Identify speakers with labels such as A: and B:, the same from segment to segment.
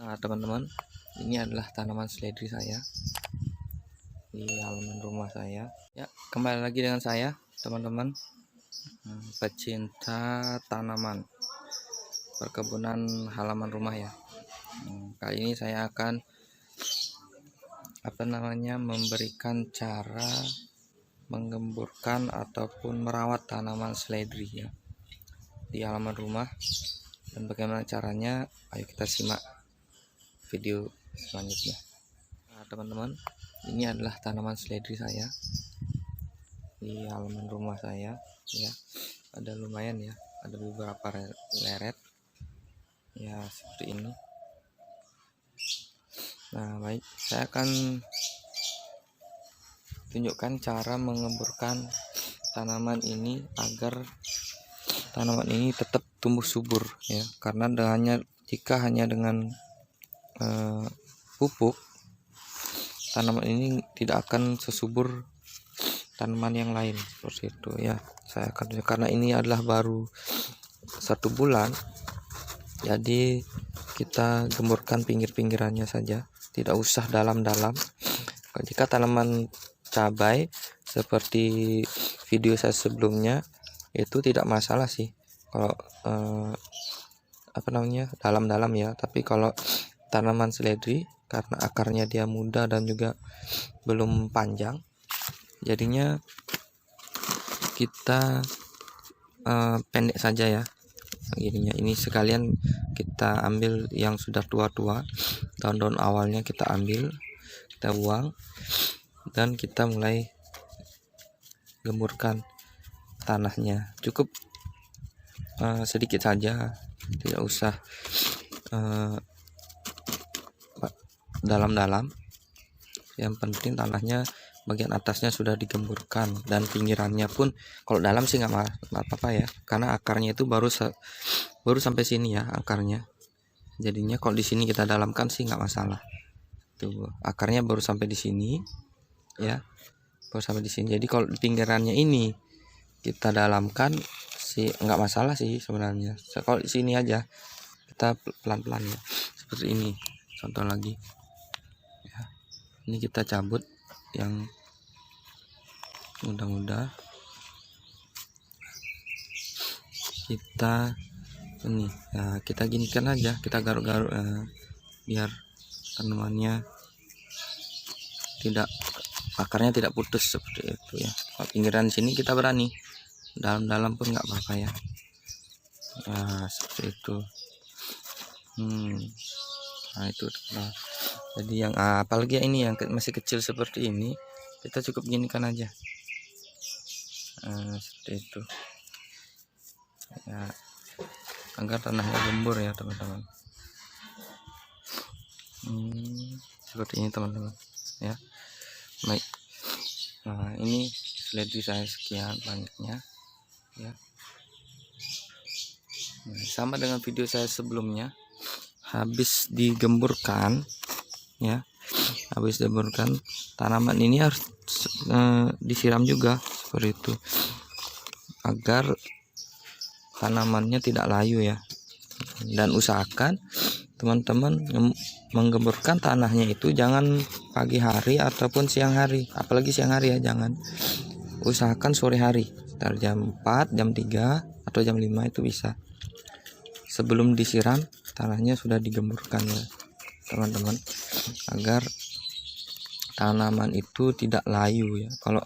A: Nah, teman-teman, ini adalah tanaman seledri saya di halaman rumah saya. Ya, kembali lagi dengan saya, teman-teman, pecinta tanaman perkebunan halaman rumah ya. Kali ini saya akan memberikan cara menggemburkan ataupun merawat tanaman seledri ya di halaman rumah. Dan bagaimana caranya, ayo kita simak video selanjutnya. Nah, teman-teman, ini adalah tanaman seledri saya di halaman rumah saya ya. Ada lumayan ya, ada beberapa leret ya seperti ini. Nah, baik, saya akan tunjukkan cara mengemburkan tanaman ini agar tanaman ini tetap tumbuh subur ya, karena jika hanya dengan pupuk, tanaman ini tidak akan sesubur tanaman yang lain seperti itu ya. Saya akan, karena ini adalah baru 1 bulan, jadi kita gemburkan pinggir-pinggirannya saja, tidak usah dalam-dalam. Jika tanaman cabai seperti video saya sebelumnya, itu tidak masalah sih kalau dalam-dalam ya. Tapi kalau tanaman seledri, karena akarnya dia muda dan juga belum panjang, jadinya kita pendek saja ya gininya. Ini sekalian kita ambil yang sudah tua-tua, daun-daun awalnya kita ambil, kita buang, dan kita mulai gemburkan tanahnya. Cukup sedikit saja, tidak usah dalam-dalam. Yang penting tanahnya bagian atasnya sudah digemburkan, dan pinggirannya pun kalau dalam sih nggak apa-apa ya, karena akarnya itu baru sampai sini ya akarnya. Jadinya kalau di sini kita dalamkan sih nggak masalah. Tuh, akarnya baru sampai di sini ya, baru sampai di sini. Jadi kalau pinggirannya ini kita dalamkan sih nggak masalah sih sebenarnya. Kalau di sini aja kita pelan-pelan ya, seperti ini. Contoh lagi ya, ini kita cabut yang mudah-mudah, kita ini ya, kita ginikan aja, kita garuk-garuk biar tanamannya akarnya tidak putus seperti itu ya. Kalau pinggiran sini kita berani, dalam-dalam pun nggak apa-apa ya. Nah, seperti itu. Nah, itu nah, jadi yang apalagi ini yang masih kecil seperti ini, kita cukup ginikan aja. Seperti itu ya, agar tanahnya gembur ya teman-teman. Seperti ini teman-teman ya. Baik, nah ini seledri saya sekian banyaknya ya. Nah, sama dengan video saya sebelumnya, habis digemburkan ya, habis digemburkan tanaman ini harus disiram juga seperti itu, agar tanamannya tidak layu ya. Dan usahakan teman-teman menggemburkan tanahnya itu jangan pagi hari ataupun siang hari, apalagi siang hari ya jangan. Usahakan sore hari, sekitar jam 4, jam 3 atau jam 5 itu bisa. Sebelum disiram tanahnya sudah digemburkan ya teman-teman, agar tanaman itu tidak layu ya. Kalau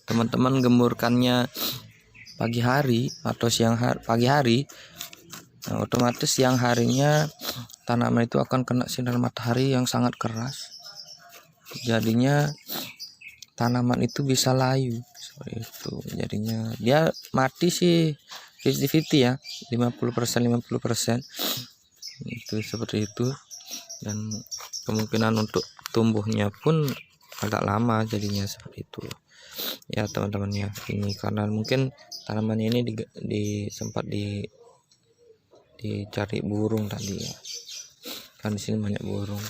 A: teman-teman gemburkannya pagi hari atau pagi hari, nah, otomatis siang harinya tanaman itu akan kena sinar matahari yang sangat keras, jadinya tanaman itu bisa layu seperti itu. Jadinya dia mati sih 50-50 ya, 50% itu seperti itu. Dan kemungkinan untuk tumbuhnya pun agak lama, jadinya seperti itu ya teman-teman ya. Ini karena mungkin tanaman ini sempat dicari burung tadi ya, kan di sini banyak burung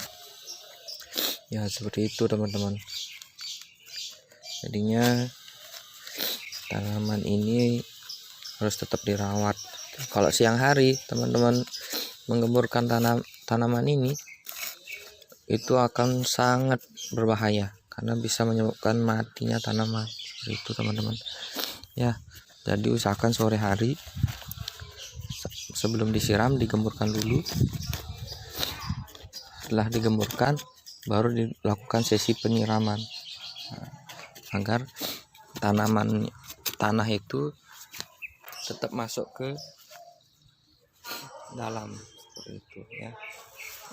A: ya, seperti itu teman-teman. Jadinya tanaman ini harus tetap dirawat. Kalau siang hari teman-teman menggemburkan tanaman ini, itu akan sangat berbahaya karena bisa menyebabkan matinya tanaman. Seperti itu teman-teman ya. Jadi usahakan sore hari sebelum disiram digemburkan dulu. Setelah digemburkan baru dilakukan sesi penyiraman, agar tanah itu tetap masuk ke dalam, seperti itu ya.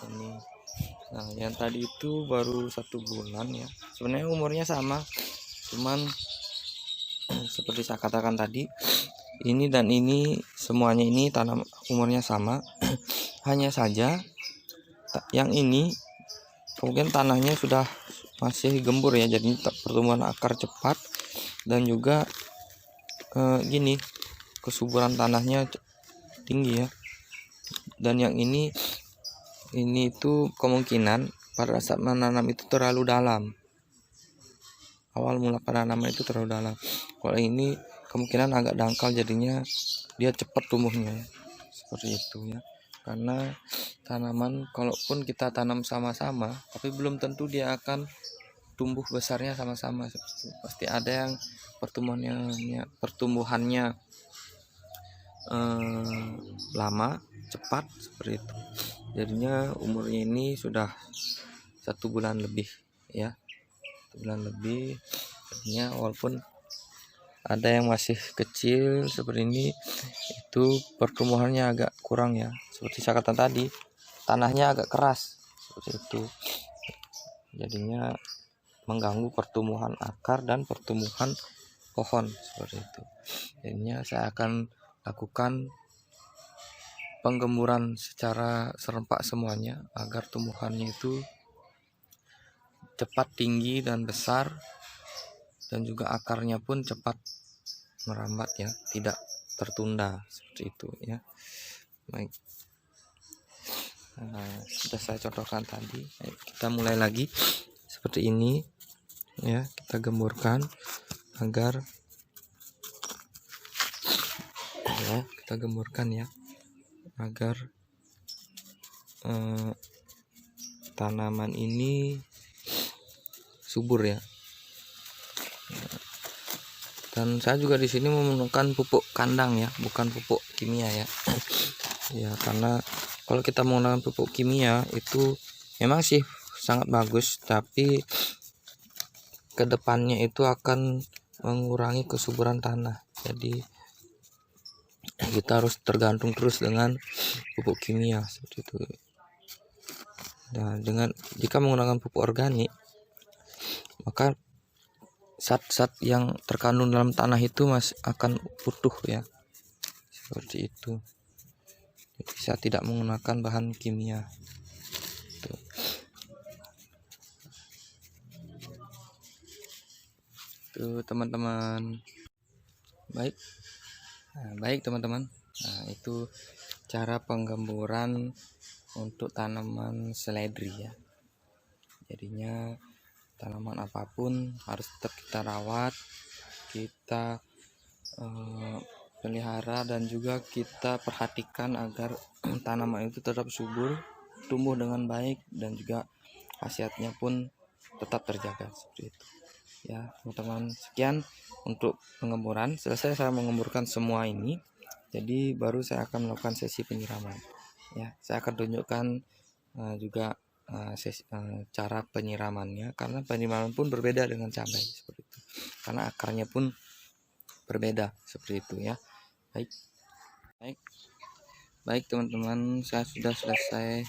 A: Ini nah yang tadi itu baru 1 bulan ya, sebenarnya umurnya sama, cuman seperti saya katakan tadi, ini dan ini semuanya ini tanam umurnya sama. Hanya saja yang ini mungkin tanahnya sudah masih gembur ya, jadi pertumbuhan akar cepat dan juga gini, kesuburan tanahnya tinggi ya. Dan yang ini itu kemungkinan pada saat menanam itu terlalu dalam, awal mula penanaman itu terlalu dalam. Kalau ini kemungkinan agak dangkal, jadinya dia cepat tumbuhnya, seperti itu ya. Karena tanaman kalaupun kita tanam sama-sama, tapi belum tentu dia akan tumbuh besarnya sama-sama. Pasti ada yang pertumbuhannya lama, cepat, seperti itu. Jadinya umurnya ini sudah 1 bulan lebih ya, 1 bulan lebih. Jadinya walaupun ada yang masih kecil seperti ini, itu pertumbuhannya agak kurang ya. Seperti saya katakan tadi, tanahnya agak keras, seperti itu. Jadinya mengganggu pertumbuhan akar dan pertumbuhan pohon, seperti itu. Jadinya saya akan lakukan penggemburan secara serempak semuanya agar tumbuhannya itu cepat tinggi dan besar, dan juga akarnya pun cepat merambat ya, tidak tertunda, seperti itu ya. Baik, sudah saya contohkan tadi. Kita mulai lagi seperti ini ya, kita gemburkan agar ya, kita gemburkan ya agar tanaman ini subur ya. Dan saya juga di sini menggunakan pupuk kandang ya, bukan pupuk kimia ya. Ya, karena kalau kita menggunakan pupuk kimia itu memang sih sangat bagus, tapi kedepannya itu akan mengurangi kesuburan tanah. Jadi kita harus tergantung terus dengan pupuk kimia, seperti itu. Nah, jika menggunakan pupuk organik, maka zat-zat yang terkandung dalam tanah itu masih akan utuh ya, seperti itu. Jadi saya tidak menggunakan bahan kimia. Tuh teman-teman. Baik teman-teman. Nah, itu cara penggemburan untuk tanaman seledri ya. Jadinya tanaman apapun harus tetap kita rawat, kita pelihara, dan juga kita perhatikan agar tanaman itu tetap subur, tumbuh dengan baik, dan juga khasiatnya pun tetap terjaga, seperti itu ya teman-teman. Sekian untuk pengemburan. Selesai saya mengemburkan semua ini, jadi baru saya akan melakukan sesi penyiraman ya. Saya akan tunjukkan juga cara penyiramannya, karena penyiraman pun berbeda dengan cabai, seperti itu, karena akarnya pun berbeda, seperti itu ya. Baik teman-teman, saya sudah selesai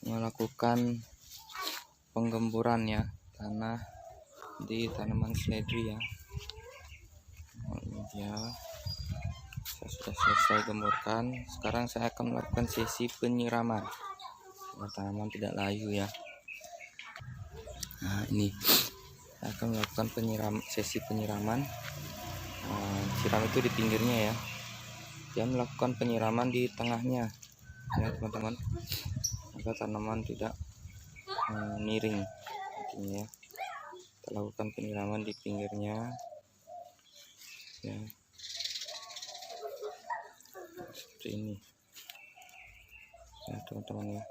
A: melakukan penggemburan ya tanah di tanaman seledri ya. Saya sudah selesai gemburkan. Sekarang saya akan melakukan sesi penyiraman agar tanaman tidak layu ya. Nah, ini saya akan melakukan sesi penyiraman. Siram itu di pinggirnya ya, dan melakukan penyiraman di tengahnya ya teman-teman, agar tanaman tidak miring nantinya ya. Kita lakukan penyiraman di pinggirnya ya, seperti ini ya teman-teman ya.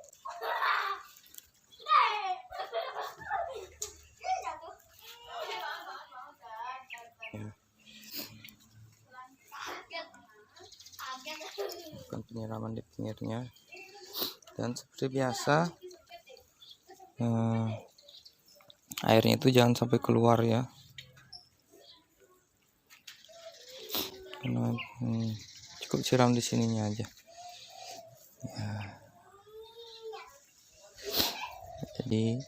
A: lakukan penyiraman di pinggirnya. Dan seperti biasa, airnya itu jangan sampai keluar ya, karena cukup siram di sininya aja ya. Jadi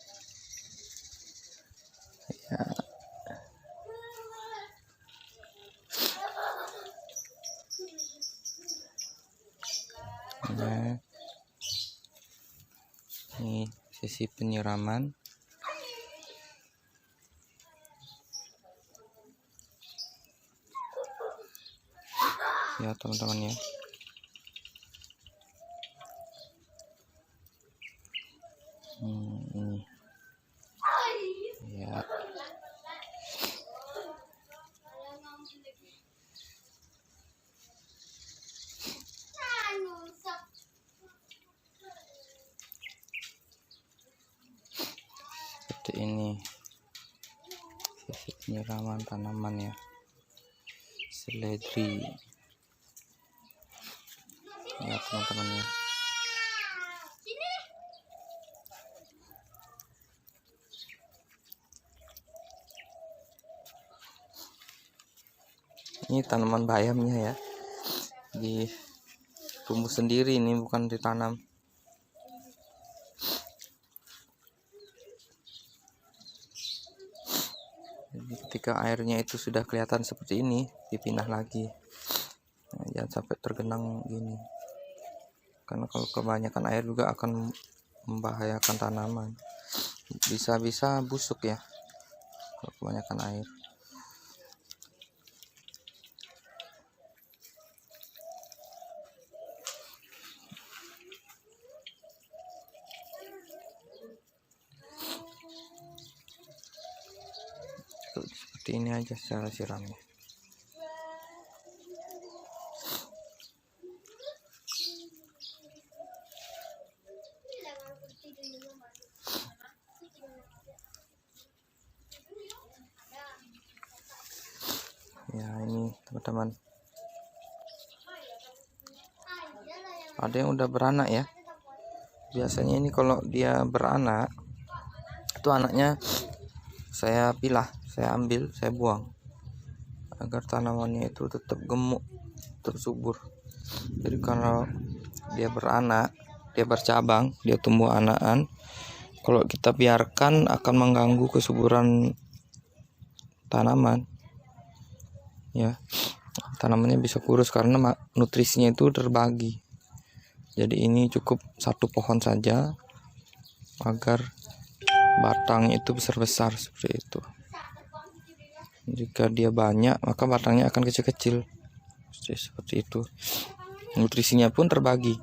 A: ya, nah, ini sesi penyiraman. Ya teman-teman ya. Ini ya. Seperti ini sesi penyiraman tanaman ya, seledri ya teman-teman ya. Ini tanaman bayamnya ya, tumbuh sendiri, ini bukan ditanam. Jadi ketika airnya itu sudah kelihatan seperti ini, dipindah lagi. Nah, jangan sampai tergenang gini, karena kalau kebanyakan air juga akan membahayakan tanaman, bisa busuk ya kalau kebanyakan air. Seperti ini aja cara siramnya. Ya ini teman-teman, ada yang udah beranak ya. Biasanya ini kalau dia beranak itu anaknya saya pilah, saya ambil, saya buang agar tanamannya itu tetap gemuk, tetap subur. Jadi kalau dia beranak, dia bercabang, dia tumbuh anakan, kalau kita biarkan akan mengganggu kesuburan tanaman ya. Tanamannya bisa kurus karena nutrisinya itu terbagi. Jadi ini cukup satu pohon saja agar batangnya itu besar-besar seperti itu. Jika dia banyak, maka batangnya akan kecil-kecil seperti itu. Nutrisinya pun terbagi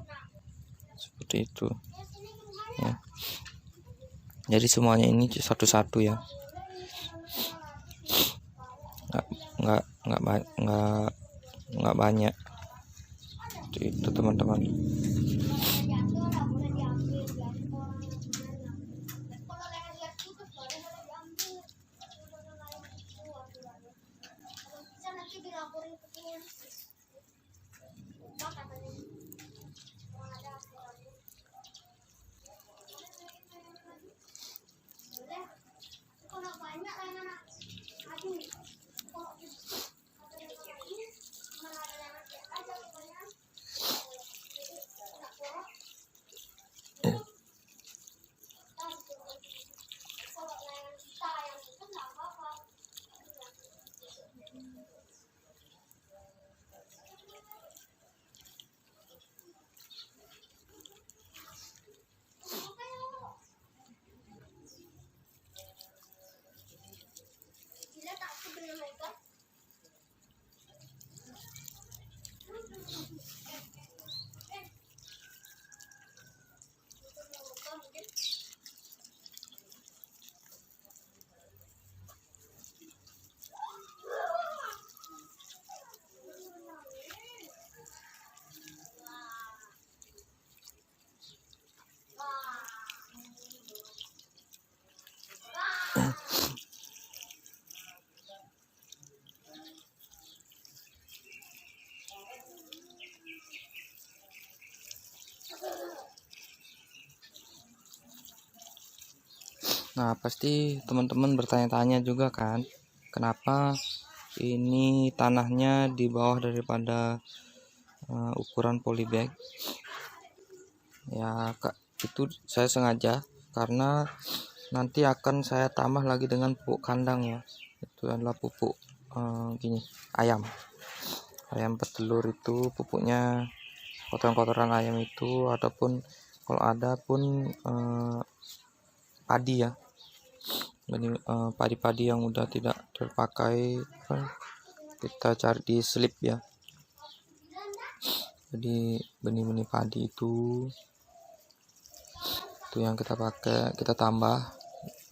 A: seperti itu ya. Jadi semuanya ini satu-satu ya, nggak banyak itu teman-teman. Nah, pasti teman-teman bertanya-tanya juga kan, kenapa ini tanahnya di bawah daripada ukuran polybag. Ya, itu saya sengaja karena nanti akan saya tambah lagi dengan pupuk kandang ya. Itu adalah pupuk gini, ayam petelur. Itu pupuknya kotoran-kotoran ayam itu, ataupun kalau ada pun padi ya, padi-padi yang udah tidak terpakai kita cari di slip ya. Jadi benih-benih padi itu yang kita pakai, kita tambah.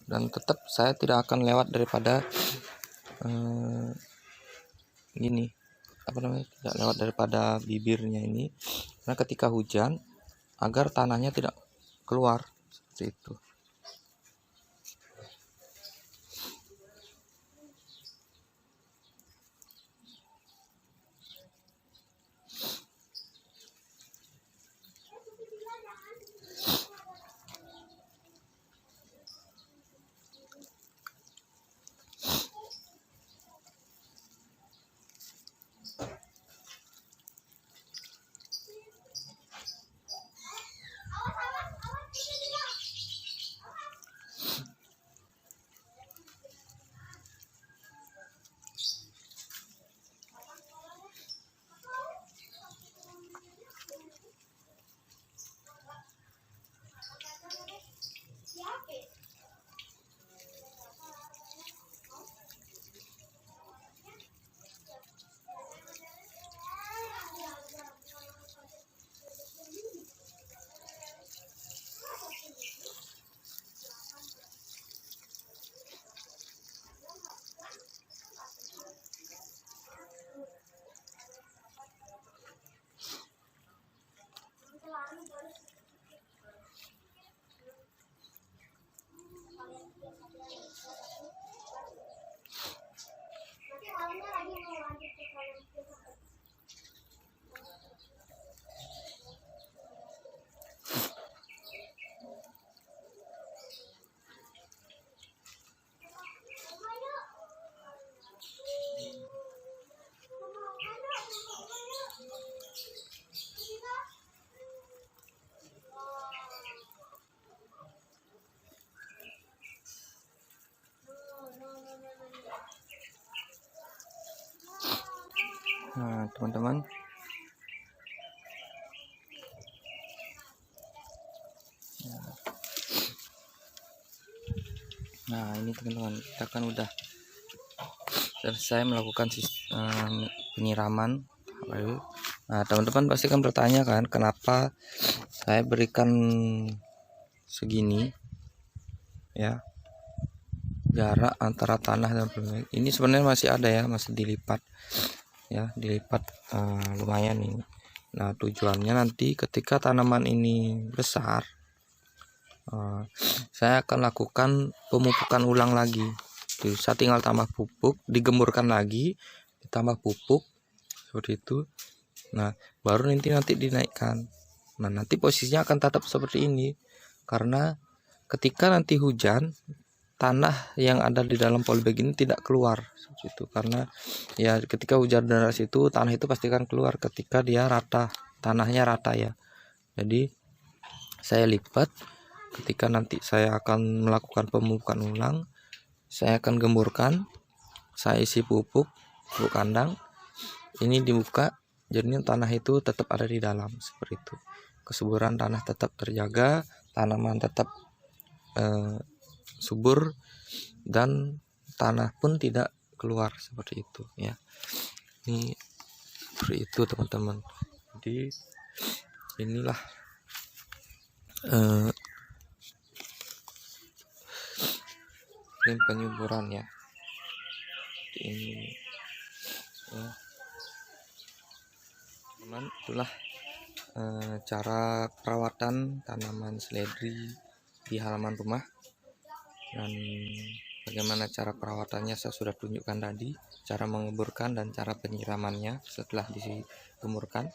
A: Dan tetap saya tidak akan lewat daripada gini, tidak lewat daripada bibirnya ini, karena ketika hujan agar tanahnya tidak keluar seperti itu. Nah, teman-teman, nah ini teman-teman, kita kan udah selesai melakukan penyiraman. Nah, teman-teman pasti kan bertanya kan, kenapa saya berikan segini ya, jarak antara tanah dan polybag. Ini sebenarnya masih ada ya, masih dilipat ya, lumayan ini. Nah, tujuannya nanti ketika tanaman ini besar, saya akan lakukan pemupukan ulang lagi. Saya tinggal tambah pupuk, digemburkan lagi, ditambah pupuk seperti itu. Nah, baru nanti dinaikkan. Nah, nanti posisinya akan tetap seperti ini, karena ketika nanti hujan, tanah yang ada di dalam polybag ini tidak keluar seperti itu. Karena ya ketika hujan deras itu tanah itu pasti akan keluar ketika dia rata, tanahnya rata ya. Jadi saya lipat, ketika nanti saya akan melakukan pemupukan ulang, saya akan gemburkan, saya isi pupuk kandang, ini dibuka, jadinya tanah itu tetap ada di dalam seperti itu. Kesuburan tanah tetap terjaga, tanaman tetap subur, dan tanah pun tidak keluar seperti itu ya. Ini seperti itu teman-teman. Jadi inilah penyuburan ya. Ini ya, teman, itulah cara perawatan tanaman seledri di halaman rumah. Dan bagaimana cara perawatannya saya sudah tunjukkan tadi, cara mengeburkan dan cara penyiramannya setelah digemburkan.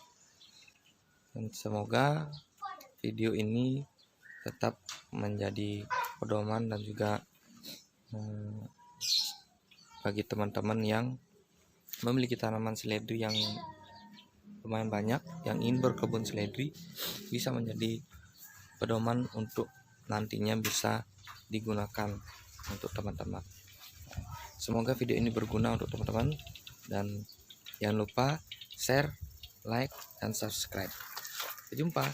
A: Dan semoga video ini tetap menjadi pedoman dan juga bagi teman-teman yang memiliki tanaman seledri yang lumayan banyak, yang ingin berkebun seledri, bisa menjadi pedoman untuk nantinya bisa digunakan untuk teman-teman. Semoga video ini berguna untuk teman-teman, dan jangan lupa share, like, dan subscribe. Sampai jumpa.